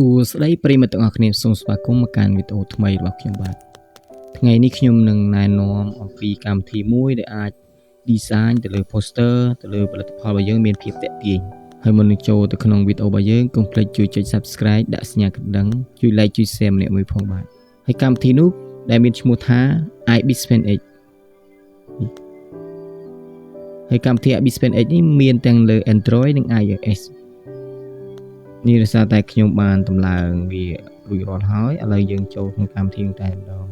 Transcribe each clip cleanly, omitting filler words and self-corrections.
ស្ដីប្រិមត្តទាំងអស់គ្នាសូមស្វាគមន៍មកកាន់វីដេអូថ្មីរបស់ខ្ញុំបាទថ្ងៃនេះខ្ញុំនឹងណែនាំអំពីកម្មវិធីមួយដែលអាច design ទៅលើ poster ទៅលើផលិតផលរបស់យើងមានភាពទាក់ទាញហើយមុននឹងចូលទៅក្នុងវីដេអូរបស់យើងកុំភ្លេចជួយចុច Subscribe ដាក់សញ្ញាកណ្ដឹងជួយ Like ជួយ Share ម្នាក់មួយផងបាទហើយកម្មវិធីនោះដែលមានឈ្មោះថា iBispen X ហើយកម្មវិធី iBispen X នេះមានទាំងលើ Android និង iOS នេះដោយសារតែខ្ញុំបានតម្លើងវារួចរាល់ហើយឥឡូវយើងចូលក្នុងកម្មវិធីតែម្ដង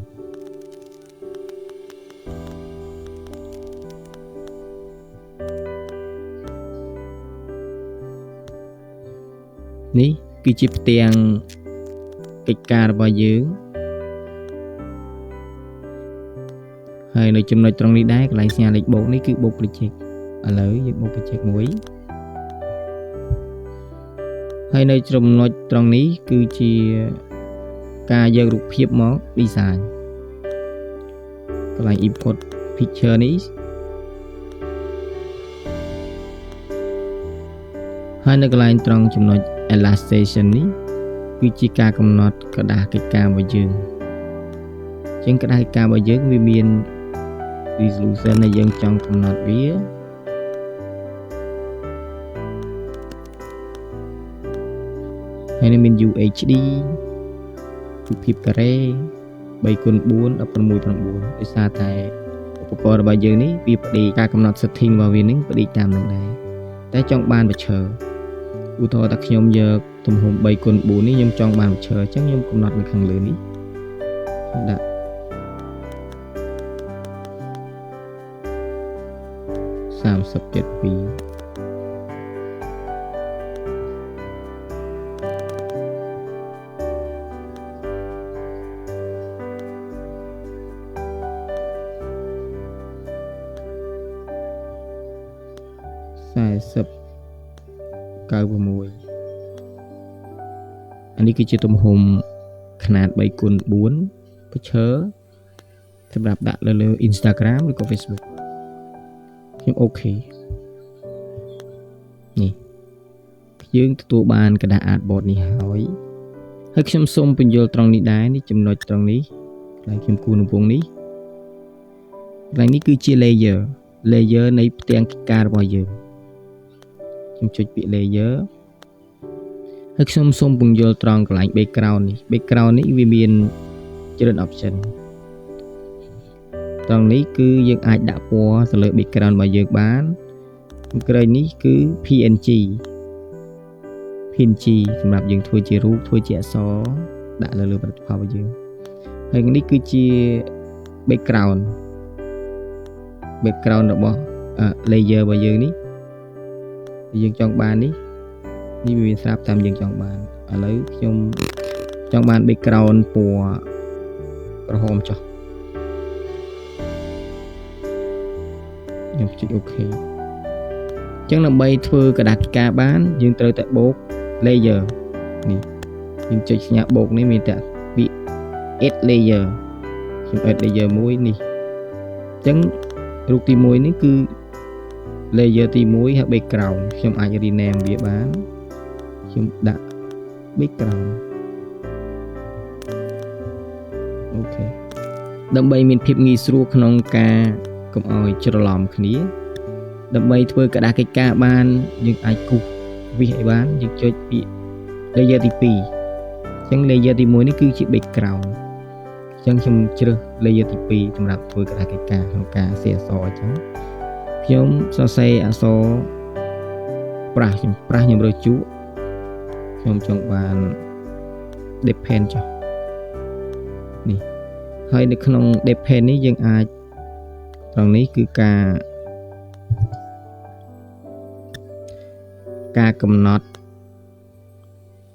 នេះគឺជាផ្ទាំងកិច្ចការរបស់យើងហើយនៅចំណុចត្រង់នេះដែរកន្លែងសញ្ញាលេខបូកនេះគឺបូក project ឥឡូវយើងបូក project មួយហើយនៅចំណុចត្រង់នេះគឺជាការយករូបភាពមក design កន្លែង import picture នេះហើយនៅកន្លែងត្រង់ចំណុច illustration នេះគឺជាការកំណត់ក្រដាសកិច្ចការរបស់យើងអញ្ចឹងក្រដាសកិច្ចការរបស់យើងវាមាន resolution ដែលយើងចង់កំណត់វាហើយនឹងមាន UHD រូបភាពការ៉េ 3x4 16x9 ដោយសារតែឧបករណ៍របស់យើងនេះវាផ្ដេកការកំណត់ setting របស់វានឹងផ្ដេកតាមនឹងដែរតែចង់បានបឈើឧទាហរណ៍ថាខ្ញុំយកទំហំ 3x4 នេះខ្ញុំចង់បានបឈើអញ្ចឹងខ្ញុំកំណត់នៅខាងលើនេះដាក់37.2អានេះគឺជាទំហំຂະຫນາດ 3x4 ពឈើសម្រាប់ដាក់លើ Instagram ឬក៏ Facebook ខ្ញុំអូខេនេះយើងទទួលបានកណ្ដាស់ artboard នេះហើយខ្ញុំសូមពន្យល់ត្រង់នេះដែរនេះចំណុចត្រង់នេះកន្លែងខ្ញុំគូរដំពងនេះកន្លែងនេះគឺជា layer នៃផ្ទាំងកិច្ចការរបស់យើងខ្ញុំចុចពាក្យ layer ហើយខ្ញុំសូមពន្យល់ត្រង់កន្លែង background នេះវាមានច្រើន option ត្រង់នេះគឺយើងអាចដាក់ពណ៌ទៅលើ background របស់យើងបានក្រោយនេះគឺ PNG សម្រាប់យើងធ្វើជារូបធ្វើជាអក្សរដាក់លើផលិតផលរបស់យើងហើយនេះគឺជា background របស់ layer របស់យើងនេះយើងចង់បាននេះវាមានស្រាប់តាមយើងចង់បានឥឡូវខ្ញុំចង់បាន background ពណ៌ក្រហមចុះខ្ញុំចុច OK អញ្ចឹងដើម្បីធ្វើกระดาษកិច្ចការបានយើងត្រូវតែបូក layer នេះយើងចុចសញ្ញាបូកនេះមានតែពាក្យ add layer ខ្ញុំ add layer មួយនេះអញ្ចឹងរូបទី1នេះគឺ layer ទី1ហើយ background ខ្ញុំអាច rename វាបានខ្ញុំដាក់ background អូខេដើម្បីមានភាពងាយស្រួលក្នុងការកុំឲ្យច្រឡំគ្នាដើម្បីធ្វើกระดาษកិច្ចការបានយើងអាចគូសវាសឲ្យបានយើងចុចពាក្យ layer ទី2អញ្ចឹង layer ទី1នេះគឺជា background អញ្ចឹងខ្ញុំជ្រើស layer ទី2សម្រាប់ធ្វើกระดาษកិច្ចការក្នុងការសរសេរអក្សរអញ្ចឹងខ្ញុំសរសេរអក្សរប្រាស់ខ្ញុំរើសជក់ខ្ញុំចង់បាន depend ចុះនេះហើយនៅក្នុង depend នេះយើងអាចត្រង់នេះគឺការកំណត់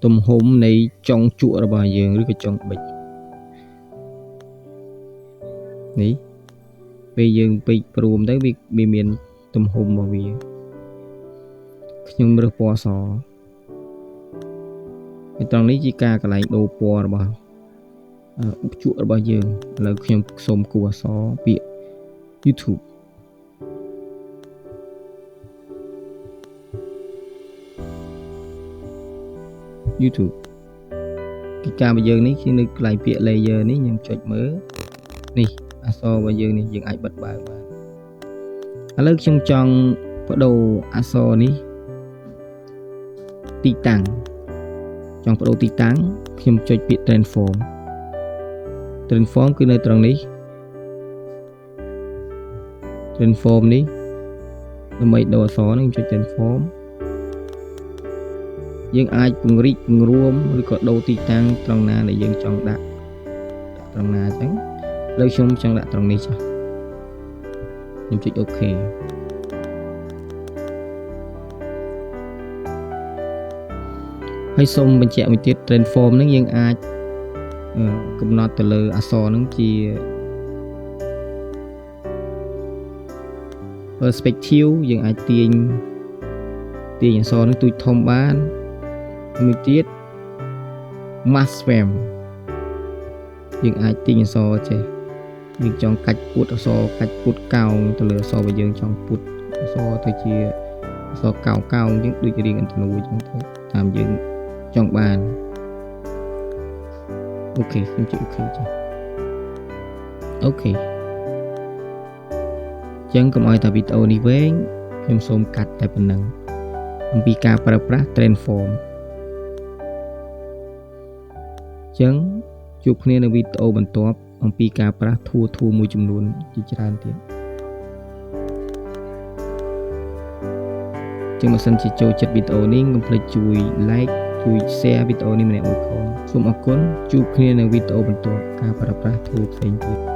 ទំហំនៃចុងជក់របស់យើងឬក៏ចុងប៊ិចនេះពេលយើងពេកព្រមទៅវាមានទំហំរបស់វាខ្ញុំរើសពណ៌សហើយត្រង់នេះជាការកន្លែងដូរពណ៌របស់ជក់របស់យើងឥឡូវខ្ញុំសូមគូរអក្សរពាក្យ YouTube កិច្ចការរបស់យើងនេះគឺនៅកន្លែងពាក្យ layer នេះខ្ញុំចុចមើលនេះអក្សររបស់យើងនេះយើងអាចបិទបើកបានឥឡូវខ្ញុំចង់បដូរអក្សរនេះទីតាំងចង់បដូរទីតាំងខ្ញុំចុចពាក្យ transform គឺនៅត្រង់នេះ transform នេះដើម្បីដូរអក្សរនឹងចុច transform យើងអាចពង្រីកពង្រួមឬក៏ដូរទីតាំងត្រង់ណាដែលយើងចង់ដាក់ត្រង់ណាអញ្ចឹងឥឡូវខ្ញុំចង់ដាក់ត្រង់នេះចុះខ្ញុំចុច OK ហើយសូមបញ្ជាក់មួយទៀត transform ហ្នឹងយើងអាចកំណត់ទៅលើអក្សរហ្នឹងជា perspective យើងអាចទាញអក្សរហ្នឹងទូចធំបានមួយទៀត mass span យើងអាចទាញអក្សរចេះយើងចង់កាច់ពុតអក្សរកាច់ពុតកោងទៅលើអក្សររបស់យើងចង់ពុតអក្សរទៅជាអក្សរកោងអញ្ចឹងដូចរៀងអន្តនូអញ្ចឹងទៅតាមយើងចង់បានអូខេខ្ញុំចុច OK ចាអូខេចឹងកុំឲ្យតែវីដេអូនេះវែងខ្ញុំសូមកាត់តែប៉ុណ្ណឹងអំពីការប្រើប្រាស់ transform ចឹងជួបគ្នានៅវីដេអូបន្ទាប់អំពីការប្រើធួមួយចំនួនជាច្រើនទៀតចឹងបើសិនជាចូលចិត្តវីដេអូនេះកុំភ្លេចជួយ like ជួយ share វីដេអូនេះម្នាក់មួយផងសូមអរគុណជួបគ្នានៅវីដេអូបន្ទាប់ការប្រើប្រាស់ធួផ្សេងទៀត